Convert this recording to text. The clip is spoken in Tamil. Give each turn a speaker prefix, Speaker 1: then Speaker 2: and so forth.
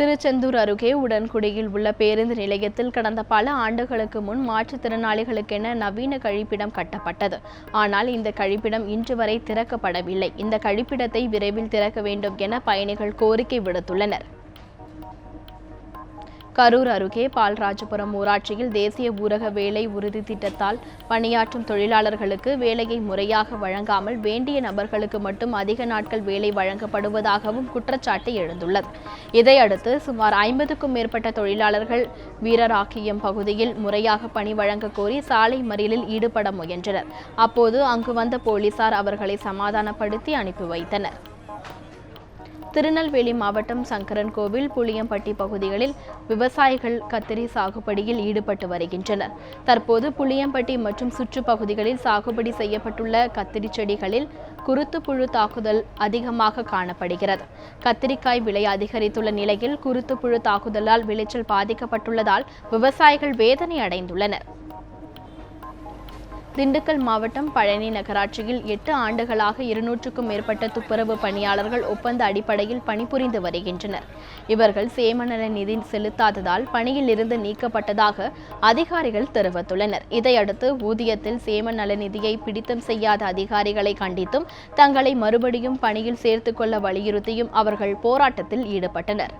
Speaker 1: திருச்செந்தூர் அருகே உடன்குடியில் உள்ள பேருந்து நிலையத்தில் கடந்த பல ஆண்டுகளுக்கு முன் மாற்றுத்திறனாளிகளுக்கென நவீன கழிப்பிடம் கட்டப்பட்டது. ஆனால் இந்த கழிப்பிடம் இன்று வரை திறக்கப்படவில்லை. இந்த கழிப்பிடத்தை விரைவில் திறக்க வேண்டும் என பயணிகள் கோரிக்கை விடுத்துள்ளனர். கரூர் அருகே பால்ராஜபுரம் ஊராட்சியில் தேசிய ஊரக வேலை உறுதி திட்டத்தால் பணியாற்றும் தொழிலாளர்களுக்கு வேலையை முறையாக வழங்காமல் வேண்டிய நபர்களுக்கு மட்டும் அதிக நாட்கள் வேலை வழங்கப்படுவதாகவும் குற்றச்சாட்டு எழுந்துள்ளது. இதையடுத்து சுமார் 50க்கும் மேற்பட்ட தொழிலாளர்கள் வீரராக்கியம் பகுதியில் முறையாக பணி வழங்க கோரி சாலை மறியலில் ஈடுபட முயன்றனர். அப்போது அங்கு வந்த போலீசார் அவர்களை சமாதானப்படுத்தி அனுப்பி வைத்தனர். திருநெல்வேலி மாவட்டம் சங்கரன்கோவில், புளியம்பட்டி பகுதிகளில் விவசாயிகள் கத்திரி சாகுபடியில் ஈடுபட்டு வருகின்றனர். தற்போது புளியம்பட்டி மற்றும் சுற்றுப்பகுதிகளில் சாகுபடி செய்யப்பட்டுள்ள கத்திரி செடிகளில் குருத்துப்புழு தாக்குதல் அதிகமாக காணப்படுகிறது. கத்திரிக்காய் விலை அதிகரித்துள்ள நிலையில் குருத்துப்புழு தாக்குதலால் விளைச்சல் பாதிக்கப்பட்டுள்ளதால் விவசாயிகள் வேதனை அடைந்துள்ளனர். திண்டுக்கல் மாவட்டம் பழனி நகராட்சியில் 8 ஆண்டுகளாக 200க்கும் மேற்பட்ட துப்புரவு பணியாளர்கள் ஒப்பந்த அடிப்படையில் பணிபுரிந்து வருகின்றனர். இவர்கள் சேமநல நிதி செலுத்தாததால் பணியில் இருந்து நீக்கப்பட்டதாக அதிகாரிகள் தெரிவித்துள்ளனர். இதையடுத்து ஊதியத்தில் சேம நல நிதியை பிடித்தம் செய்யாத அதிகாரிகளை கண்டித்தும் தங்களை மறுபடியும் பணியில் சேர்த்துக் கொள்ள வலியுறுத்தியும் அவர்கள் போராட்டத்தில் ஈடுபட்டனர்.